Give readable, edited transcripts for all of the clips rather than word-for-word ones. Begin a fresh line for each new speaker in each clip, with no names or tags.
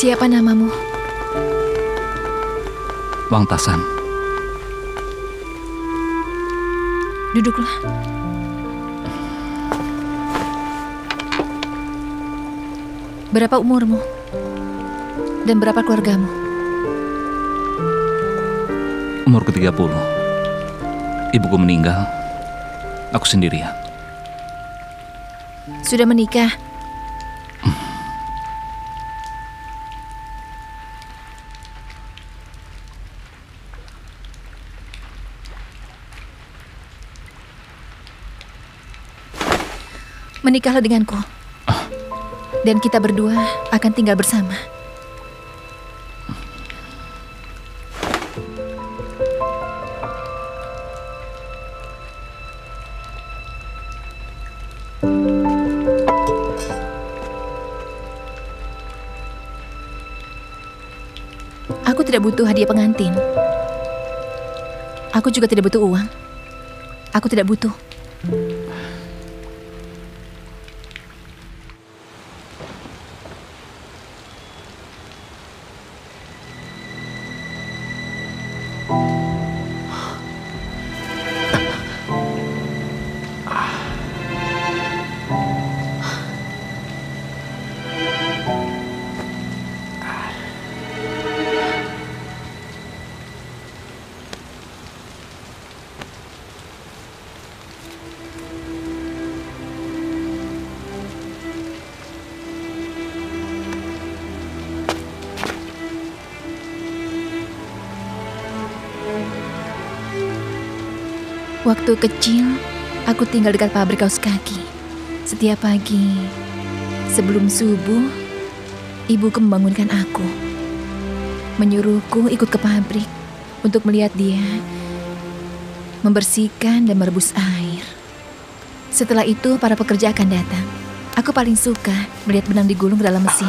Siapa namamu?
Wang Tasan.
Duduklah. Berapa umurmu? Dan berapa keluargamu?
Umur ke-30. Ibuku meninggal. Aku sendirian.
Sudah menikah? Menikahlah denganku. Dan kita berdua akan tinggal bersama. Aku tidak butuh hadiah pengantin. Aku juga tidak butuh uang. Aku tidak butuh. Waktu kecil, aku tinggal dekat pabrik kaos kaki. Setiap pagi, sebelum subuh, ibuku membangunkan aku. Menyuruhku ikut ke pabrik untuk melihat dia membersihkan dan merebus air. Setelah itu, para pekerja akan datang. Aku paling suka melihat benang digulung ke dalam mesin.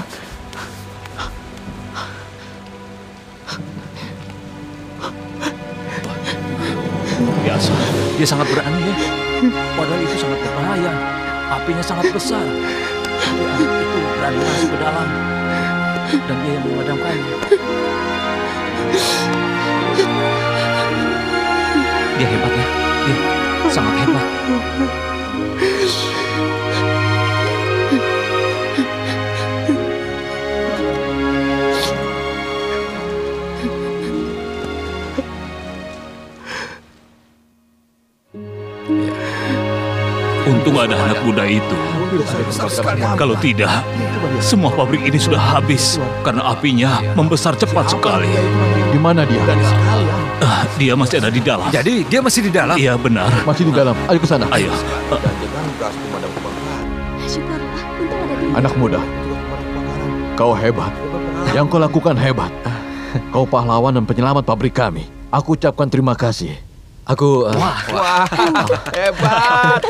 Biasa, dia sangat berani ya. Padahal itu sangat berbahaya. Apinya sangat besar. Tapi anak itu berani masuk ke dalam. Dan dia yang memadamkannya. Dia hebat ya. Dia sangat hebat. Untung ada anak muda itu. Kalau tidak, semua pabrik ini sudah habis karena apinya membesar cepat sekali.
Di mana dia?
Dia masih ada di dalam.
Jadi dia masih di dalam?
Iya benar.
Masih di dalam. Ayo ke sana.
Ayo.
Anak muda, kau hebat. Yang kau lakukan hebat. Kau pahlawan dan penyelamat pabrik kami. Aku ucapkan terima kasih.
Aku...
Wah, hebat.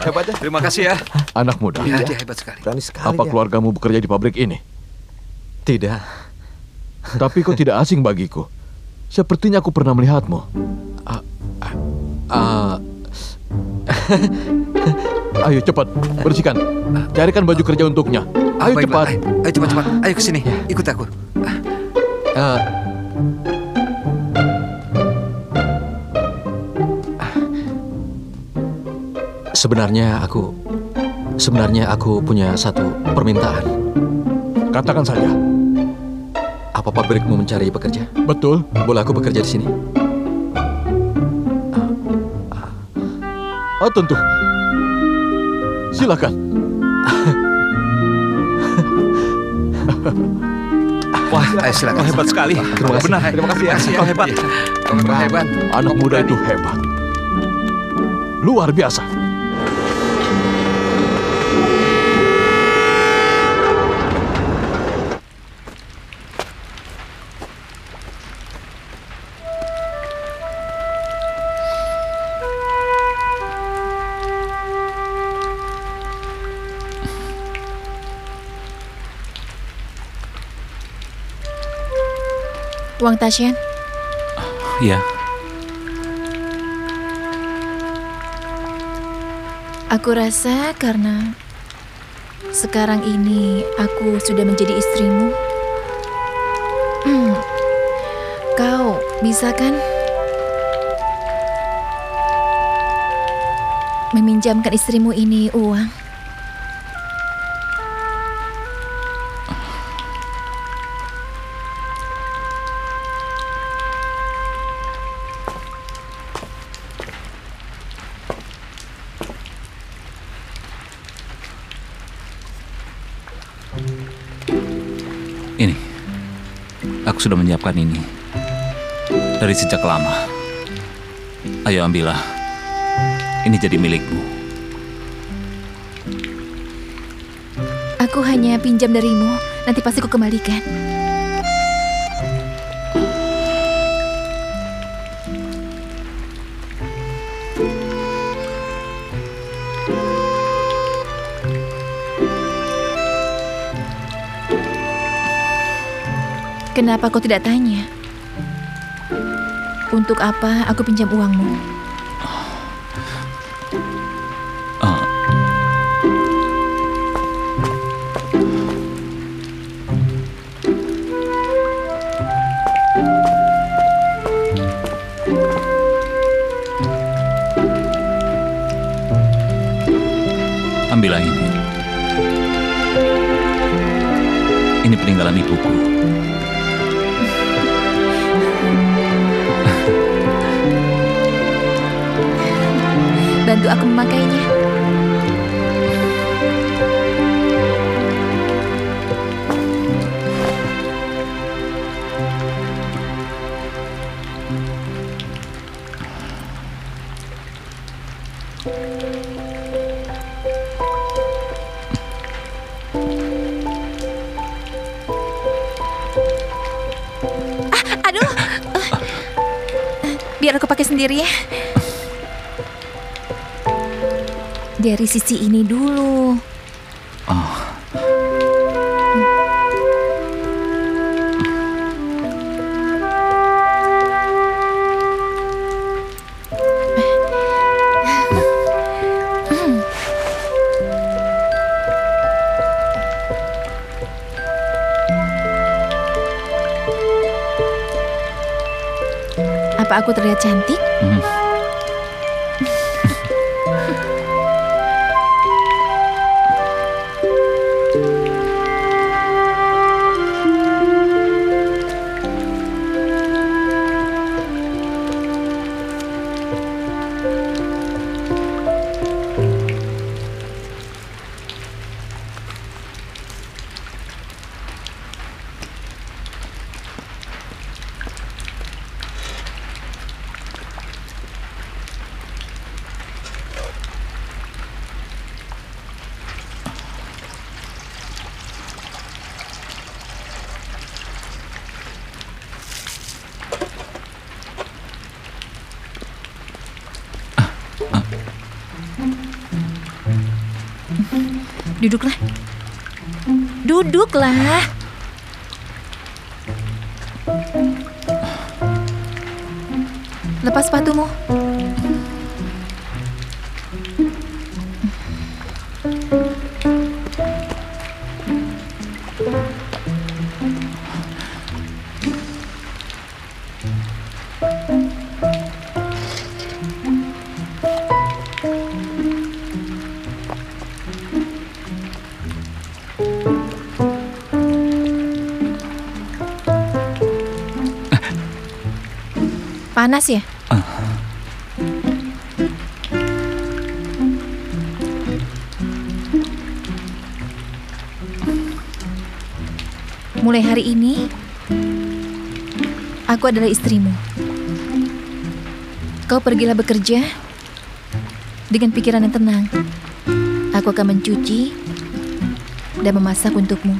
Hebat ya. Terima kasih ya.
Anak muda.
Ya, dia hebat sekali.
Berani sekali.
Apa keluargamu bekerja di pabrik ini?
Tidak.
Tapi kau tidak asing bagiku. Sepertinya aku pernah melihatmu. Ayo cepat, bersihkan. Carikan baju kerja untuknya. Ayo
baik,
cepat.
Ayo cepat. Ayo ke sini. Ikut aku. Sebenarnya aku punya satu permintaan.
Katakan saja.
Apa pabrikmu mencari pekerja?
Betul.
Boleh aku bekerja di sini?
Tentu. Silakan.
Wah, silakan.
Hebat sekali.
Terima kasih.
Benar.
Terima kasih ya. Kau hebat. Kau hebat.
Anak muda itu hebat. Luar biasa.
Wang Tasan?
Iya.
Aku rasa karena Sekarang ini aku sudah menjadi istrimu. Kau bisa kan meminjamkan istrimu ini uang?
Ini, aku sudah menyiapkan ini dari sejak lama. Ayo ambillah, ini jadi milikmu.
Aku hanya pinjam darimu, nanti pasti ku kembalikan. Kenapa kau tidak tanya? Untuk apa aku pinjam uangmu?
Ambillah ini. Ini peninggalan ibuku.
Bantu aku memakainya. Aduh. Biar aku pakai sendiri ya. Dari sisi ini dulu. Apa aku terlihat cantik? Duduklah. Duduklah. Lepas sepatumu. Panas ya? Mulai hari ini, aku adalah istrimu. Kau pergilah bekerja dengan pikiran yang tenang. Aku akan mencuci dan memasak untukmu.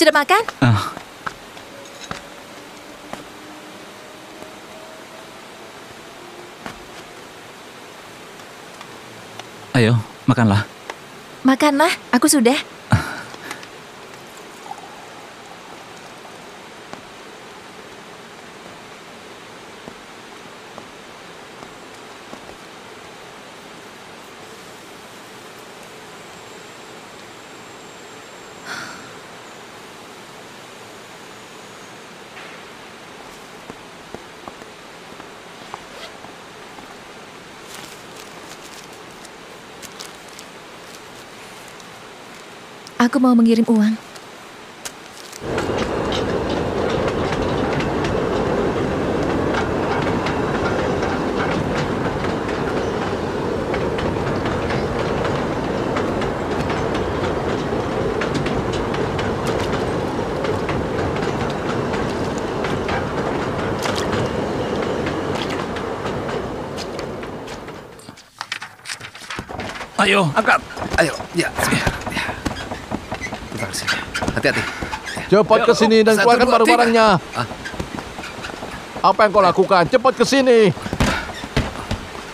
Sudah makan?
Ayo, makanlah.
Makanlah, aku sudah. Aku mau mengirim uang.
Ayo, angkat.
Ayo, ya. Bentar sini. Hati-hati.
Cepat ke sini dan
Satu,
keluarkan
dua,
barang-barangnya. Apa yang kau lakukan? Cepat ke sini.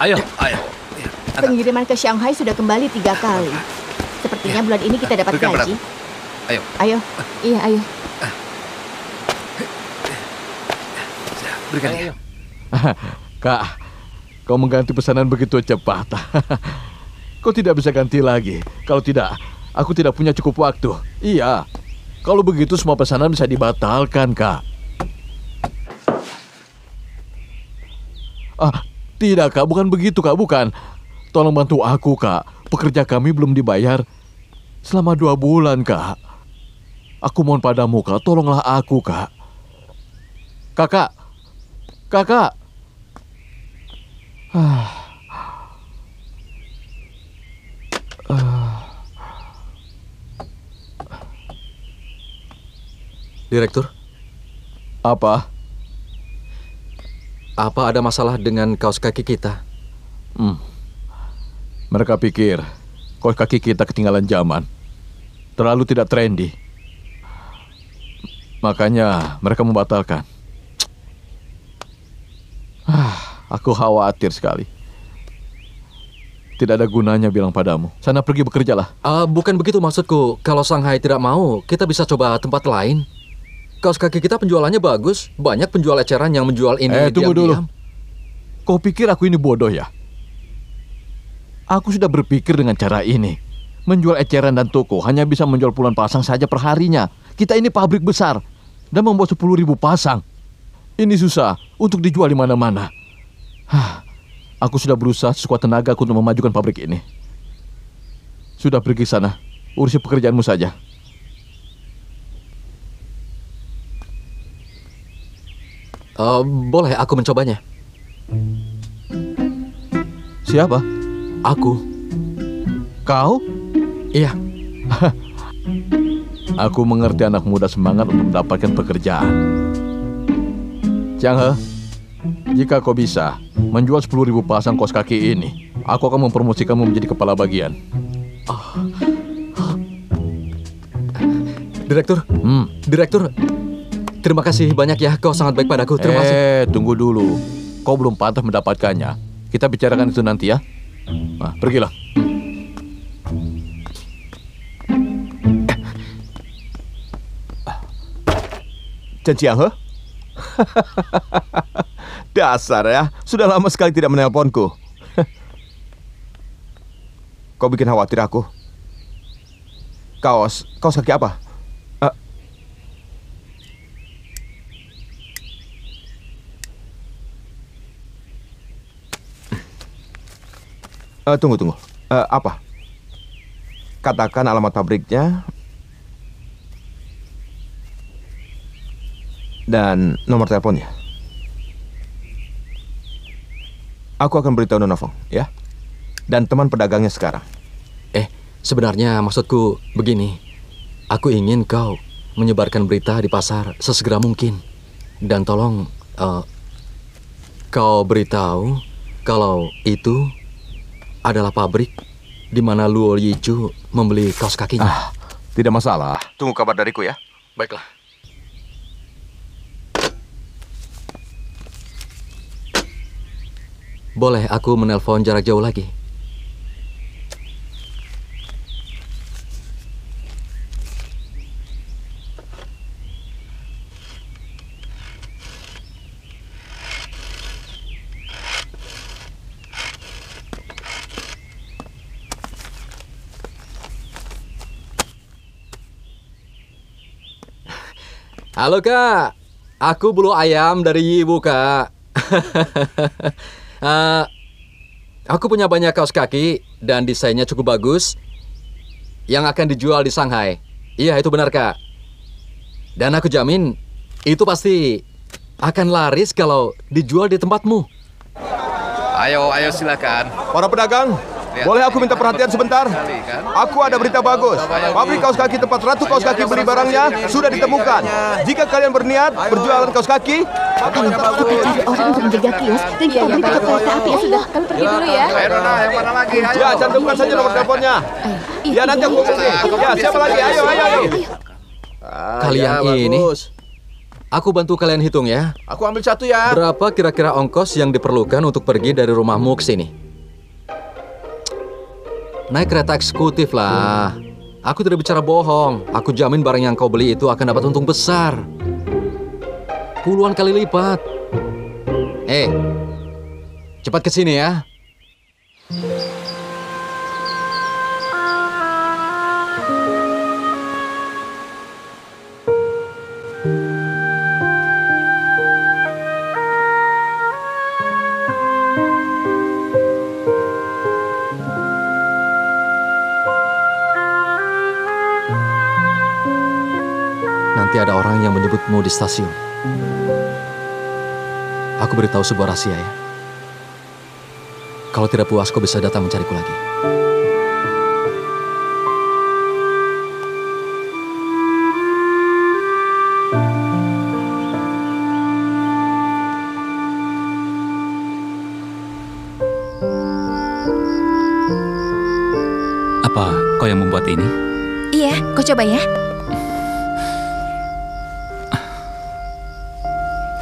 Ayo.
Ayo.
Pengiriman ke Shanghai sudah kembali 3 kali. Sepertinya bulan ini kita dapat
Berikan
gaji.
Ayo.
Ayo, iya ayo.
Berikan dia.
Kak, kau mengganti pesanan begitu cepat. Kau tidak bisa ganti lagi. Kalau tidak, aku tidak punya cukup waktu. Iya. Kalau begitu semua pesanan bisa dibatalkan, Kak. Tidak, Kak. Bukan begitu, Kak. Bukan. Tolong bantu aku, Kak. Pekerja kami belum dibayar selama 2 bulan, Kak. Aku mohon padamu, Kak. Tolonglah aku, Kak. Kakak. Kakak.
Direktur,
Apa?
apa ada masalah dengan kaos kaki kita?
Mereka pikir kaos kaki kita ketinggalan zaman. Terlalu tidak trendy. Makanya mereka membatalkan. Aku khawatir sekali. Tidak ada gunanya bilang padamu. Sana pergi bekerjalah.
Bukan begitu maksudku. Kalau Shanghai tidak mau, kita bisa coba tempat lain. Kaos kaki kita penjualannya bagus. Banyak penjual eceran yang menjual ini
Tunggu dulu.
diam-diam.
Kau pikir aku ini bodoh ya? Aku sudah berpikir dengan cara ini. Menjual eceran dan toko hanya bisa menjual puluhan pasang saja perharinya. Kita ini pabrik besar dan membuat 10.000 pasang. Ini susah untuk dijual di mana-mana. Aku sudah berusaha sekuat tenaga untuk memajukan pabrik ini. Sudah pergi sana, urusi pekerjaanmu saja.
Boleh aku mencobanya?
Siapa?
Aku.
Kau?
Iya.
Aku mengerti anak muda semangat untuk mendapatkan pekerjaan. Chang He, jika kau bisa menjual 10.000 pasang kaos kaki ini, aku akan mempromosikanmu menjadi kepala bagian.
Direktur, Direktur, terima kasih banyak ya. Kau sangat baik padaku. Terima kasih.
Tunggu dulu. Kau belum pantas mendapatkannya. Kita bicarakan itu nanti ya. Nah, pergilah.
Chen Chiang He? Dasar ya, sudah lama sekali tidak menelponku. Kau bikin khawatir aku. Kaos kaki apa? Tunggu. Apa? Katakan alamat pabriknya dan nomor teleponnya. Aku akan beritahu Nona Fong, ya. Dan teman pedagangnya sekarang.
Sebenarnya maksudku begini. Aku ingin kau menyebarkan berita di pasar sesegera mungkin. Dan tolong kau beritahu kalau itu adalah pabrik di mana Luo Yichu membeli kaos kakinya.
Tidak masalah. Tunggu kabar dariku ya.
Baiklah. Boleh aku menelpon jarak jauh lagi? Halo Kak, aku bulu ayam dari Ibu Kak. Aku punya banyak kaos kaki dan desainnya cukup bagus yang akan dijual di Shanghai. Iya, itu benar Kak. Dan aku jamin itu pasti akan laris kalau dijual di tempatmu.
Ayo silakan.
Para pedagang, boleh aku minta perhatian sebentar? Aku ada berita bagus. Pabrik kaos kaki tempat Ratu Kaos Kaki beli barangnya sudah ditemukan. Jika kalian berniat berjualan kaos kaki,
Kami cari orang untuk menjaga kios dan kita beri tiket kereta api. Sudah, kami pergi dulu ya.
Ayo Nona, yang mana lagi? Ayo.
ya cantumkan saja nomor teleponnya. Ya nanti aku hubungi. Ya siapa lagi? Ayo.
Kalian ini, aku bantu kalian hitung ya.
Aku ambil satu ya.
Berapa kira-kira ongkos yang diperlukan untuk pergi dari rumahmu ke sini? Naik kereta eksekutif lah. Aku tidak bicara bohong. Aku jamin barang yang kau beli itu akan dapat untung besar. Puluhan kali lipat. Cepat ke sini ya. Nanti ada orang yang menyebutmu di stasiun. Aku beritahu sebuah rahasia ya. Kalau tidak puas, kau bisa datang mencariku lagi.
Apa kau yang membuat ini?
Iya, kau coba ya.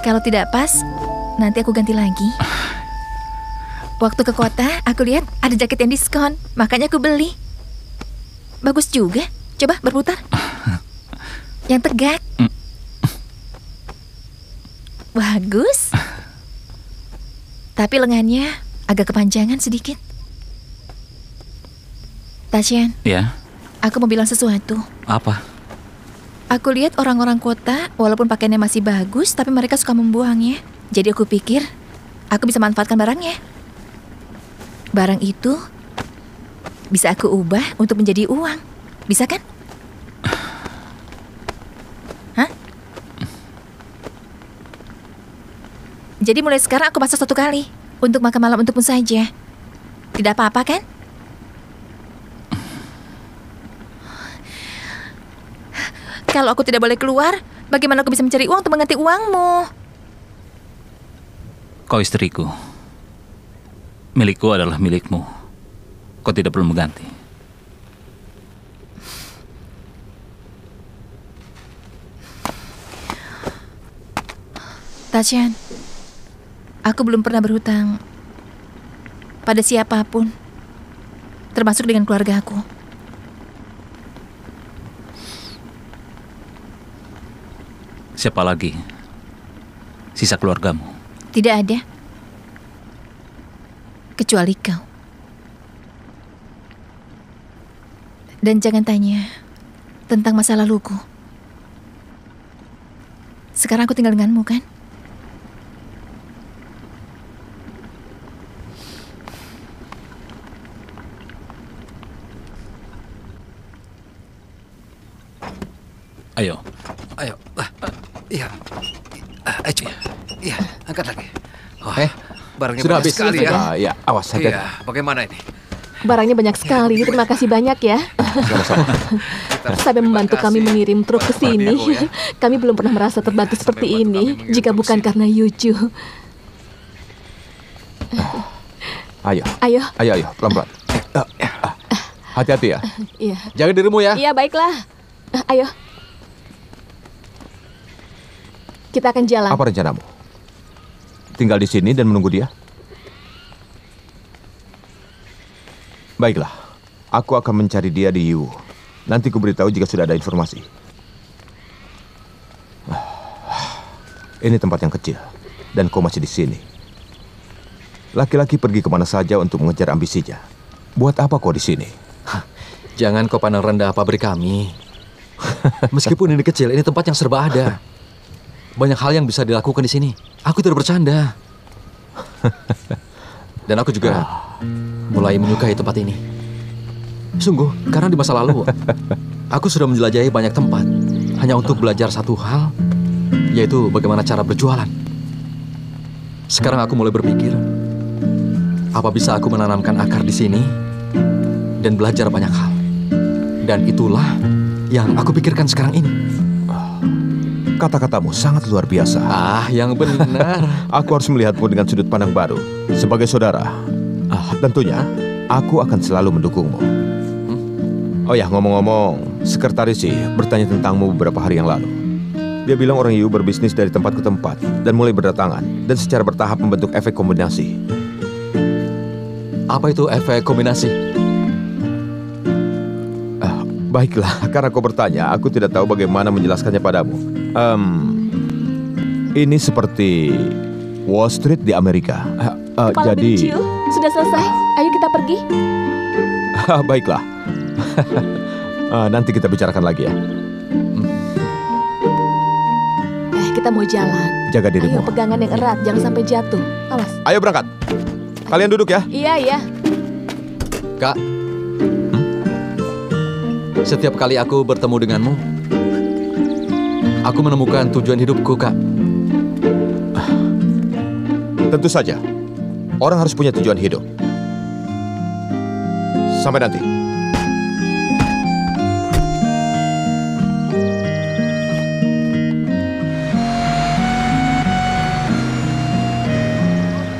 Kalau tidak pas, nanti aku ganti lagi. Waktu ke kota, aku lihat ada jaket yang diskon, makanya aku beli. Bagus juga. Coba berputar. Yang tegak. Bagus. Tapi lengannya agak kepanjangan sedikit. Tasyan,
Ya,
aku mau bilang sesuatu.
apa?
Aku lihat orang-orang kota, walaupun pakaiannya masih bagus, tapi mereka suka membuangnya. Jadi aku pikir, aku bisa manfaatkan barangnya. Barang itu bisa aku ubah untuk menjadi uang. Bisa kan? Hah? Jadi mulai sekarang aku masak 1 kali. Untuk makan malam untukmu saja. Tidak apa-apa kan? Kalau aku tidak boleh keluar, bagaimana aku bisa mencari uang untuk mengganti uangmu?
Kau istriku. Milikku adalah milikmu. Kau tidak perlu mengganti.
Tasyan, aku belum pernah berhutang pada siapapun, termasuk dengan keluarga aku.
Siapa lagi? Sisa keluargamu?
Tidak ada. Kecuali kau. Dan jangan tanya tentang masa laluku. Sekarang aku tinggal denganmu, kan?
Ayo.
Iya. Iya, angkat lagi. Oh, barangnya
Sudah
banyak
habis
sekali ya.
Ya, awas hati-hati.
Iya, bagaimana ini?
Barangnya banyak sekali. Terima kasih banyak ya. Sampai membantu kami mengirim truk ke sini. Kami belum pernah merasa terbantu seperti ini jika bukan karena Yuju.
Ayo,
Ayo.
pelan-pelan. Hati-hati ya.
Iya.
Jaga dirimu ya.
Iya, baiklah. Ayo. kita akan jalan.
Apa rencanamu? Tinggal di sini dan menunggu dia? Baiklah, aku akan mencari dia di Yiwu. Nanti ku beritahu jika sudah ada informasi. Ini tempat yang kecil, dan kau masih di sini. Laki-laki pergi kemana saja untuk mengejar ambisinya. Buat apa kau di sini?
Jangan kau pandang rendah pabrik kami. Meskipun ini kecil, ini tempat yang serba ada. Banyak hal yang bisa dilakukan di sini. Aku tidak bercanda. Dan aku juga mulai menyukai tempat ini. Sungguh, karena di masa lalu aku sudah menjelajahi banyak tempat hanya untuk belajar satu hal, yaitu bagaimana cara berjualan. Sekarang aku mulai berpikir, apa bisa aku menanamkan akar di sini dan belajar banyak hal. Dan itulah yang aku pikirkan sekarang ini.
Kata-katamu sangat luar biasa.
Yang benar.
Aku harus melihatmu dengan sudut pandang baru. Sebagai saudara, tentunya aku akan selalu mendukungmu. Oh ya, ngomong-ngomong, sekretaris sih bertanya tentangmu beberapa hari yang lalu. Dia bilang orang Yiwu berbisnis dari tempat ke tempat dan mulai berdatangan dan secara bertahap membentuk efek kombinasi.
Apa itu efek kombinasi?
Baiklah, karena kau bertanya, aku tidak tahu bagaimana menjelaskannya padamu. Ini seperti Wall Street di Amerika.
Kepala
Jadi,
Binciu, sudah selesai. Ayo kita pergi.
baiklah. Nanti kita bicarakan lagi ya.
Kita mau jalan.
Jaga dirimu.
Ayo pegangan yang erat, jangan sampai jatuh. Awas.
Ayo berangkat. Kalian duduk ya.
Iya.
Kak, setiap kali aku bertemu denganmu, aku menemukan tujuan hidupku, Kak.
Tentu saja, orang harus punya tujuan hidup. Sampai nanti.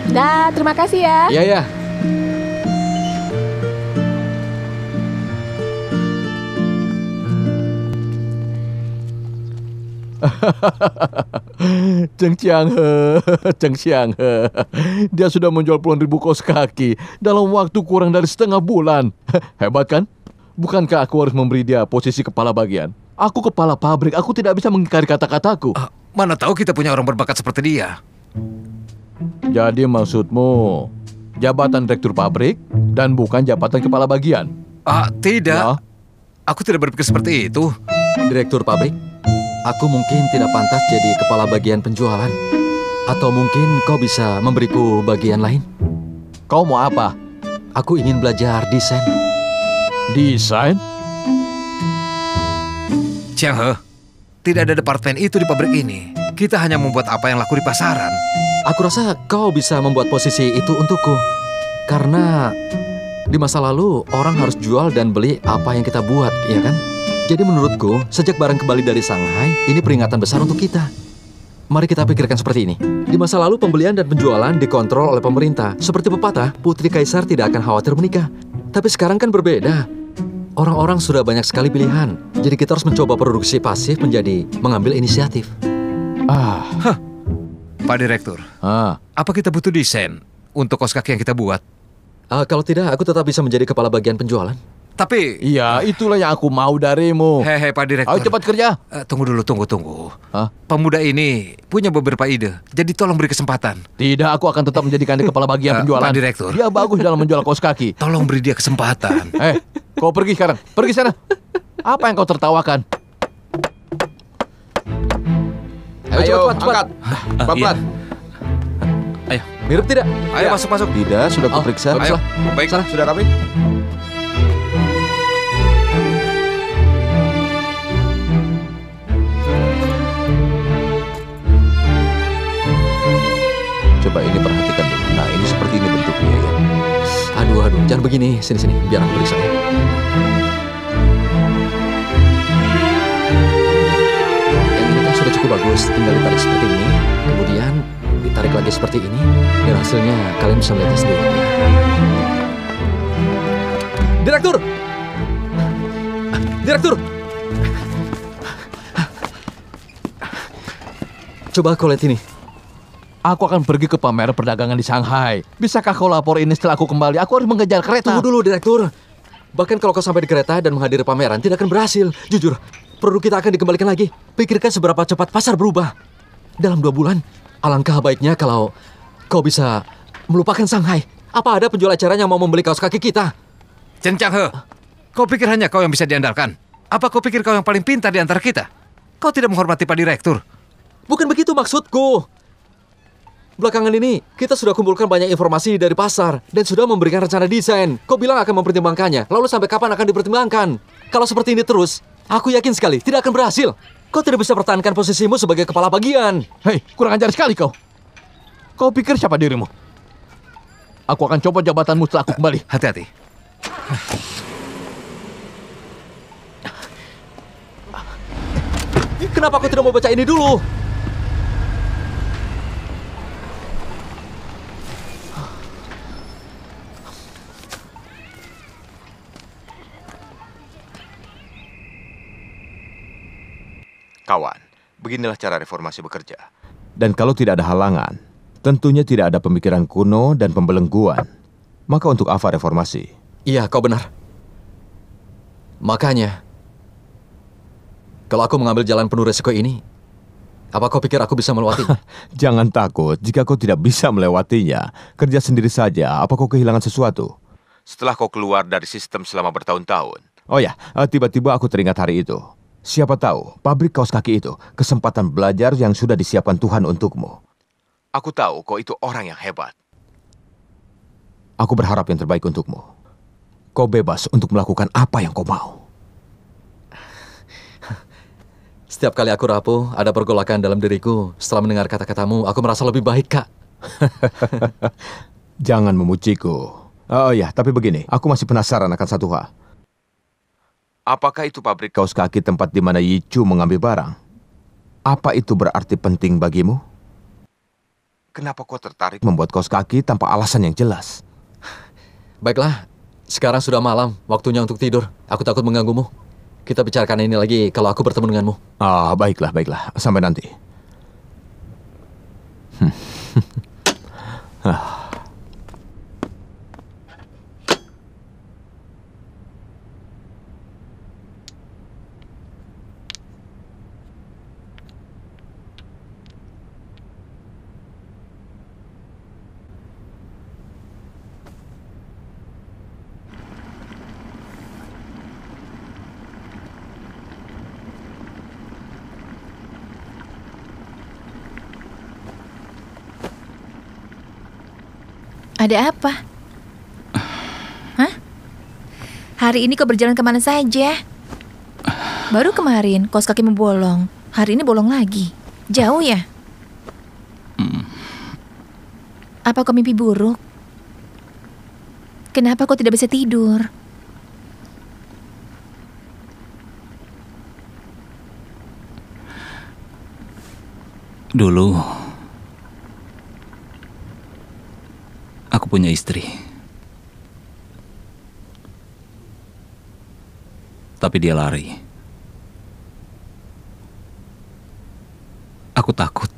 Dah, terima kasih ya.
Iya.
Cheng Xianghe. Dia sudah menjual puluhan ribu kaos kaki dalam waktu kurang dari setengah bulan. Hebat kan? Bukankah aku harus memberi dia posisi kepala bagian? Aku kepala pabrik, aku tidak bisa mengingkari kata-kataku.
Mana tahu kita punya orang berbakat seperti dia.
Jadi maksudmu jabatan direktur pabrik dan bukan jabatan kepala bagian?
Tidak.
Ya.
Aku tidak berpikir seperti itu.
Direktur pabrik, aku mungkin tidak pantas jadi kepala bagian penjualan. Atau mungkin kau bisa memberiku bagian lain?
Kau mau apa?
Aku ingin belajar desain.
Desain?
Xianghe, tidak ada departemen itu di pabrik ini. Kita hanya membuat apa yang laku di pasaran.
Aku rasa kau bisa membuat posisi itu untukku. Karena di masa lalu orang harus jual dan beli apa yang kita buat, ya kan? Jadi menurutku, sejak barang kembali dari Shanghai, ini peringatan besar untuk kita. Mari kita pikirkan seperti ini. Di masa lalu pembelian dan penjualan dikontrol oleh pemerintah. Seperti pepatah, Putri Kaisar tidak akan khawatir menikah. Tapi sekarang kan berbeda. Orang-orang sudah banyak sekali pilihan. Jadi kita harus mencoba produksi pasif menjadi mengambil inisiatif.
Pak Direktur, apa kita butuh desain untuk kaos kaki yang kita buat?
Kalau tidak, aku tetap bisa menjadi kepala bagian penjualan.
Tapi...
Iya, itulah yang aku mau darimu.
Hehe, Pak Direktur.
Ayo cepat kerja.
Tunggu dulu. Pemuda ini punya beberapa ide, jadi tolong beri kesempatan.
Tidak, aku akan tetap menjadikan dia kepala bagian penjualan.
Pak Direktur.
Dia bagus dalam menjual kaos kaki.
Tolong beri dia kesempatan.
Kau pergi sekarang. Pergi sana. Apa yang kau tertawakan?
Ayo, angkat. Pelan-pelan.
Ayo.
Mirip tidak?
Ayo masuk.
Tidak, sudah kuperiksa.
Ayo, baik.
Sudah rapi? Coba ini perhatikan dulu. Nah, ini seperti ini bentuknya ya.
Aduh, jangan begini. Sini, biar aku periksa. Yang ini kan sudah cukup bagus. Tinggal ditarik seperti ini. Kemudian ditarik lagi seperti ini. Dan hasilnya kalian bisa melihatnya sendiri. Direktur! Coba kau lihat ini.
Aku akan pergi ke pameran perdagangan di Shanghai. Bisakah kau lapor ini setelah aku kembali? Aku harus mengejar kereta.
Tunggu dulu, Direktur. Bahkan kalau kau sampai di kereta dan menghadiri pameran, tidak akan berhasil. Jujur, produk kita akan dikembalikan lagi. Pikirkan seberapa cepat pasar berubah. Dalam 2 bulan, alangkah baiknya kalau kau bisa melupakan Shanghai. Apa ada penjual eceran yang mau membeli kaos kaki kita?
Chen Changhe, kau pikir hanya kau yang bisa diandalkan? Apa kau pikir kau yang paling pintar di antara kita? Kau tidak menghormati Pak Direktur.
Bukan begitu maksudku. Belakangan ini, kita sudah kumpulkan banyak informasi dari pasar dan sudah memberikan rencana desain. Kau bilang akan mempertimbangkannya, lalu sampai kapan akan dipertimbangkan? Kalau seperti ini terus, aku yakin sekali tidak akan berhasil. Kau tidak bisa pertahankan posisimu sebagai kepala bagian.
Hei, kurang ajar sekali kau. Kau pikir siapa dirimu? Aku akan coba jabatanmu setelah aku kembali.
Hati-hati.
Kenapa kau tidak mau baca ini dulu?
Kawan, beginilah cara reformasi bekerja. Dan kalau tidak ada halangan, tentunya tidak ada pemikiran kuno dan pembelengguan. Maka untuk apa reformasi?
Iya, kau benar. Makanya, kalau aku mengambil jalan penuh resiko ini, apa kau pikir aku bisa melewati?
Jangan takut, jika kau tidak bisa melewatinya, kerja sendiri saja, apa kau kehilangan sesuatu? Setelah kau keluar dari sistem selama bertahun-tahun. Oh ya, tiba-tiba aku teringat hari itu. Siapa tahu, pabrik kaos kaki itu kesempatan belajar yang sudah disiapkan Tuhan untukmu. Aku tahu kau itu orang yang hebat. Aku berharap yang terbaik untukmu. Kau bebas untuk melakukan apa yang kau mau.
Setiap kali aku rapuh, ada pergolakan dalam diriku. Setelah mendengar kata-katamu, aku merasa lebih baik, Kak.
Jangan memujiku. Oh ya, tapi begini, aku masih penasaran akan satu hal. Apakah itu pabrik kaos kaki tempat di mana Yichu mengambil barang? Apa itu berarti penting bagimu? Kenapa kau tertarik membuat kaos kaki tanpa alasan yang jelas?
Baiklah, sekarang sudah malam, waktunya untuk tidur. Aku takut mengganggumu. Kita bicarakan ini lagi kalau aku bertemu denganmu.
Ah, baiklah, baiklah. Sampai nanti.
Ada apa? Hah? Hari ini kau berjalan kemana saja? Baru kemarin kaos kaki bolong. Hari ini bolong lagi. Jauh ya? Apa kau mimpi buruk? Kenapa kau tidak bisa tidur?
Dulu, aku punya istri. Tapi dia lari. Aku takut.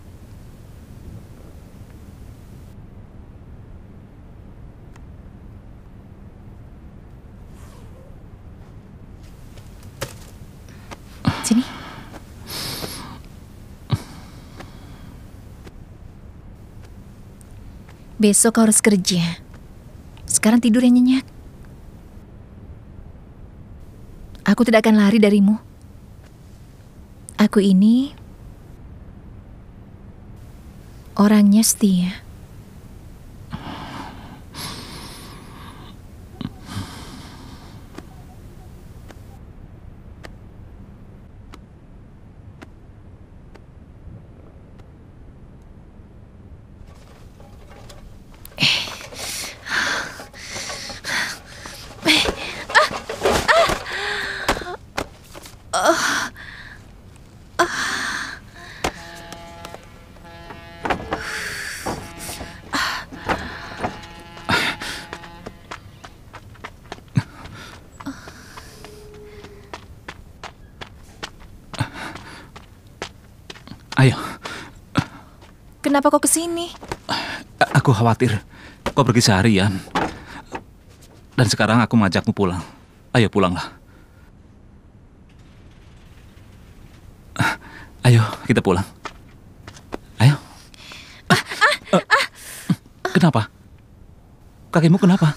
Sini. Besok kau harus kerja. Sekarang tidur yang nyenyak. Aku tidak akan lari darimu. Aku ini orangnya setia. kenapa kau kesini?
Aku khawatir kau pergi seharian. Dan sekarang aku mengajakmu pulang. Ayo pulanglah. Ayo, kita pulang. Ayo. Kenapa? Kakimu kenapa?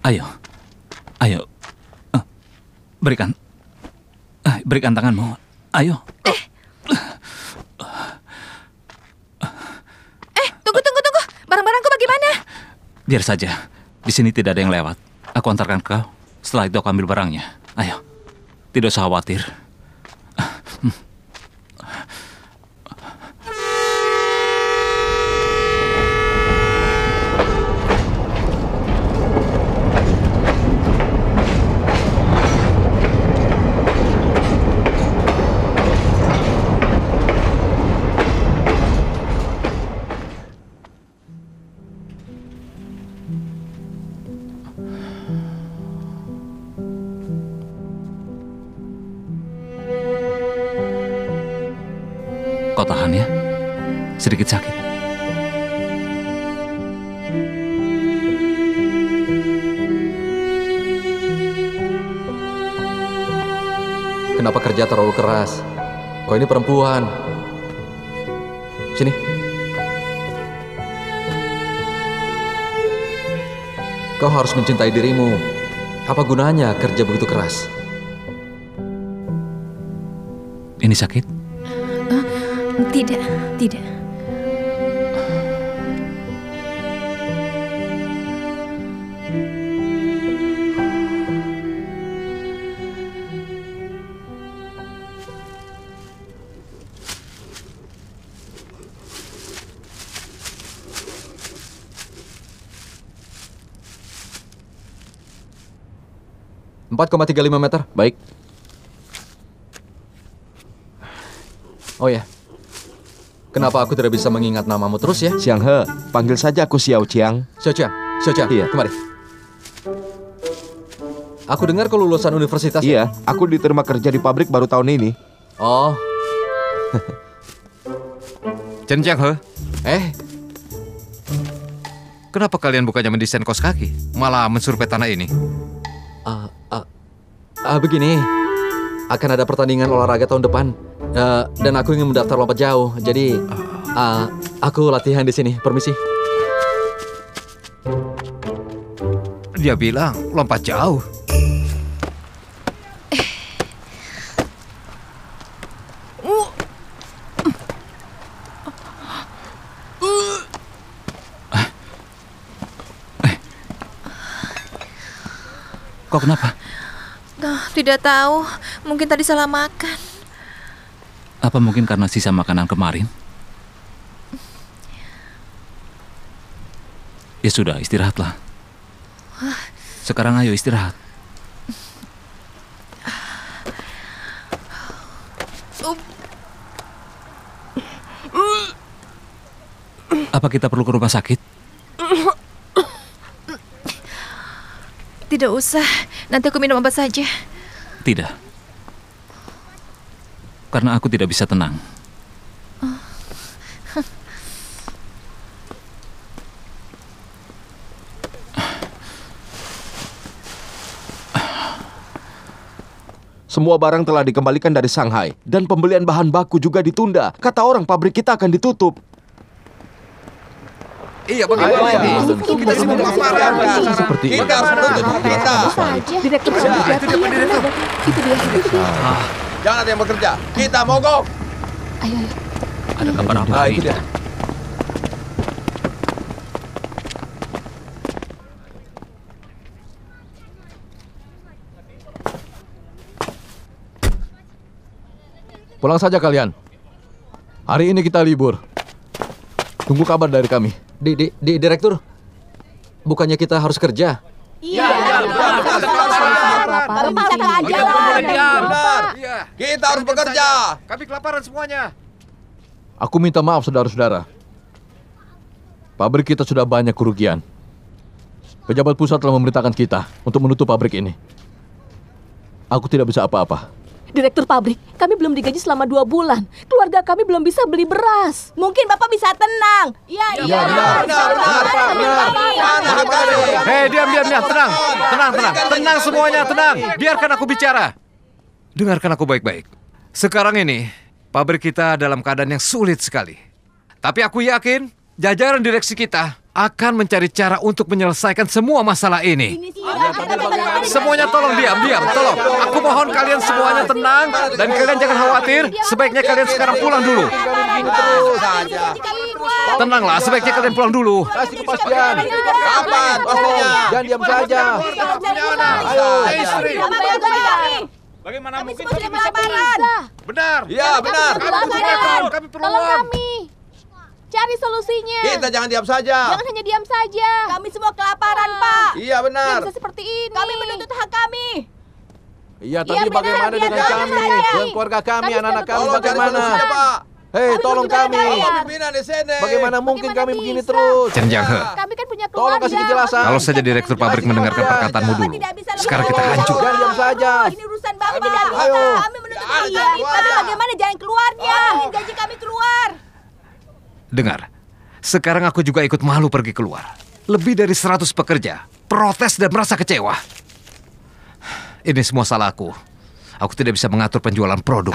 Ayo. Ayo. Berikan. Berikan tanganmu. Ayo.
Tunggu. Barang-barangku bagaimana?
Biar saja. Di sini tidak ada yang lewat. Aku antarkan kau. Setelah itu aku ambil barangnya. Ayo. Tidak usah khawatir. Kau tahan ya. Sedikit sakit.
Kenapa kerja terlalu keras? Kau ini perempuan. Sini. Kau harus mencintai dirimu. Apa gunanya kerja begitu keras?
Ini sakit?
Tidak.
.35 meter.
Baik.
Oh ya. Kenapa aku tidak bisa mengingat namamu terus ya?
Xiang He, panggil saja aku Xiao Chiang.
Xiao Chiang,
Iya.
kemari. Aku dengar kau lulusan universitas.
Iya, aku diterima kerja di pabrik baru tahun ini.
Oh,
Chen Jiang He, kenapa kalian bukannya mendesain kaos kaki, malah mensurvei tanah ini?
begini. Akan ada pertandingan olahraga tahun depan. Dan aku ingin mendaftar lompat jauh. Jadi, aku latihan di sini. Permisi.
Dia bilang lompat jauh.
Kau kenapa?
Tidak tahu. Mungkin tadi salah makan.
Apa mungkin karena sisa makanan kemarin? Ya sudah, istirahatlah. Sekarang ayo istirahat. Apa kita perlu ke rumah sakit?
Tidak usah. Nanti aku minum obat saja.
Tidak. Karena aku tidak bisa tenang.
Semua barang telah dikembalikan dari Shanghai dan pembelian bahan baku juga ditunda. Kata orang pabrik kita akan ditutup.
Iya, bagaimana ini?
Kita semua kelaparan.
Seperti ini.
Kita harus menuntut hak kita.
Direktur sudah
Itu dia, Pak Direktur.
Itu dia.
Jangan ada yang bekerja. Kita mogok.
Ayo.
Ada kabar apa
Ah,
hari
itu
ini?
dia.
Pulang saja kalian. Hari ini kita libur. Tunggu kabar dari kami.
Direktur, bukannya kita harus kerja?
Kita harus bekerja.
Kami kelaparan semuanya.
Aku minta maaf saudara-saudara. Pabrik kita sudah banyak kerugian. Pejabat pusat telah memerintahkan kita untuk menutup pabrik ini. Aku tidak bisa apa-apa.
Direktur pabrik, kami belum digaji selama 2 bulan. Keluarga kami belum bisa beli beras.
Mungkin Bapak bisa tenang. Iya,
Hei, diam, tenang. Tenang semuanya, tenang. Biarkan aku bicara. Dengarkan aku baik-baik. Sekarang ini, pabrik kita dalam keadaan yang sulit sekali. Tapi aku yakin, jajaran direksi kita akan mencari cara untuk menyelesaikan semua masalah ini. Semuanya tolong diam, tolong. Aku mohon kalian semuanya tenang dan kalian jangan khawatir. Sebaiknya kalian sekarang pulang dulu. Tenanglah, sebaiknya kalian pulang dulu.
Kasih kepastian. Kapan? Pastinya. Jangan diam saja. Ayo.
Istri.
Bagaimana
Kami
mungkin
semua
kami
sudah
bisa
kelaparan.
Benar.
Ya, benar.
Kami perlu
Tolong
uang.
kami. Cari solusinya.
Kita jangan diam saja.
Jangan hanya diam saja.
Kami semua kelaparan, Pak.
Iya,
Tidak
benar.
bisa seperti ini.
Kami menuntut hak kami.
Iya, tapi
Iya, benar,
bagaimana
biar
dengan
kami
kami?
saja.
Dengan keluarga kami,
Kami
anak-anak
sudah
kami
Tolong cari
bagaimana?
solusinya, Pak.
Hei,
Kami
tolong
belum
kami.
bayar.
Pimpinan di sini.
Bagaimana mungkin
Bagaimana
kami begini
bisa?
terus?
Chen Jianghe,
Kami kan punya
Tolong
keluarga.
kasih kejelasan.
kalau saja direktur pabrik mendengarkan perkataanmu dulu,
Bapak tidak bisa
sekarang
lebih
kita
dari
hancur.
Jangan diam saja.
Ini urusan Bapak.
Ayo.
Kami menuntut hak kami. Tapi bagaimana jalan keluarnya? Ingin gaji kami keluar.
Dengar, sekarang aku juga ikut malu pergi keluar. Lebih dari 100 pekerja protes dan merasa kecewa. Ini semua salahku. Aku tidak bisa mengatur penjualan produk.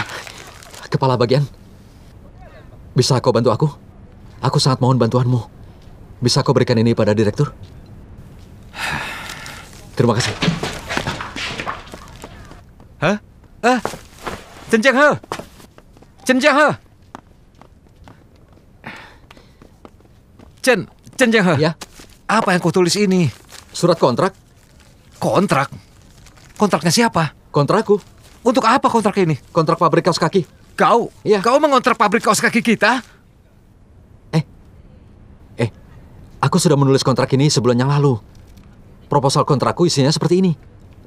Kepala bagian, bisa kau bantu aku? Aku sangat mohon bantuanmu. Bisa kau berikan ini pada direktur? Terima kasih.
Hah? Chen Jianghe. Chen Jianghe. Chen Jianghe.
Ya,
Apa yang kau tulis ini?
surat kontrak.
Kontrak? Kontraknya siapa?
Kontrakku.
Untuk apa kontrak ini?
Kontrak pabrik kaos kaki.
Kau?
Iya.
Kau mengontrak pabrik kaos kaki kita?
Aku sudah menulis kontrak ini sebulan yang lalu. Proposal kontrakku isinya seperti ini.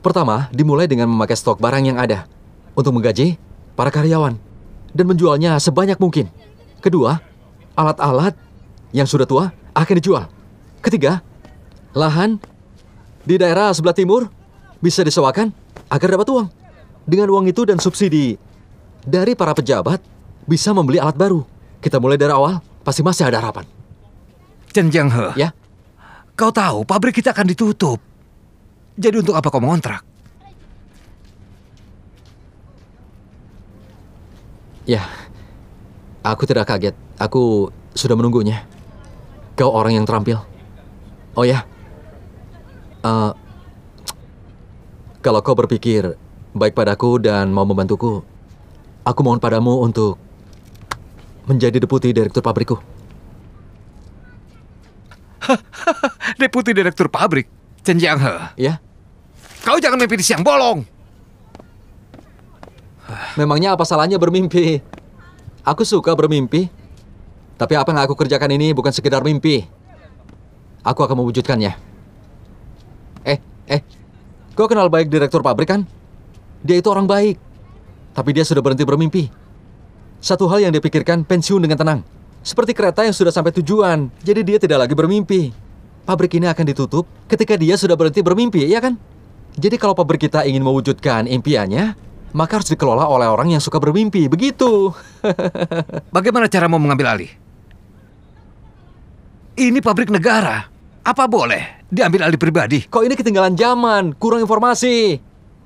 Pertama, dimulai dengan memakai stok barang yang ada untuk menggaji para karyawan dan menjualnya sebanyak mungkin. Kedua, alat-alat yang sudah tua akan dijual. Ketiga, lahan di daerah sebelah timur bisa disewakan agar dapat uang. Dengan uang itu dan subsidi dari para pejabat bisa membeli alat baru. Kita mulai dari awal, pasti masih ada harapan.
Chen Jianghe.
Ya?
Kau tahu pabrik kita akan ditutup. Jadi untuk apa kau mengontrak?
Ya, aku tidak kaget. Aku sudah menunggunya. Kau orang yang terampil. Oh ya, kalau kau berpikir baik padaku dan mau membantuku, aku mohon padamu untuk menjadi deputi direktur pabrikku.
Deputi direktur pabrik, Chen Jianghe.
Ya,
Kau jangan mimpi di siang bolong.
memangnya apa salahnya bermimpi? Aku suka bermimpi. Tapi apa yang aku kerjakan ini bukan sekedar mimpi. Aku akan mewujudkannya. Kau kenal baik direktur pabrik kan? Dia itu orang baik. Tapi dia sudah berhenti bermimpi. Satu hal yang dia pikirkan, pensiun dengan tenang. Seperti kereta yang sudah sampai tujuan. Jadi dia tidak lagi bermimpi. Pabrik ini akan ditutup ketika dia sudah berhenti bermimpi, iya kan? Jadi kalau pabrik kita ingin mewujudkan impiannya, maka harus dikelola oleh orang yang suka bermimpi. Begitu.
Bagaimana cara mau mengambil alih? Ini pabrik negara. Apa boleh diambil alih pribadi?
Kok ini ketinggalan zaman, kurang informasi.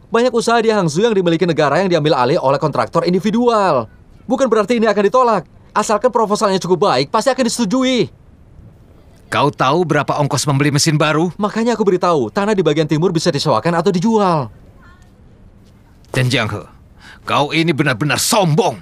Banyak usaha di Hangzhou yang dimiliki negara yang diambil alih oleh kontraktor individual. Bukan berarti ini akan ditolak. Asalkan proposalnya cukup baik, pasti akan disetujui.
Kau tahu berapa ongkos membeli mesin baru?
Makanya aku beritahu, tanah di bagian timur bisa disewakan atau dijual.
Chen Jianghe, kau ini benar-benar sombong.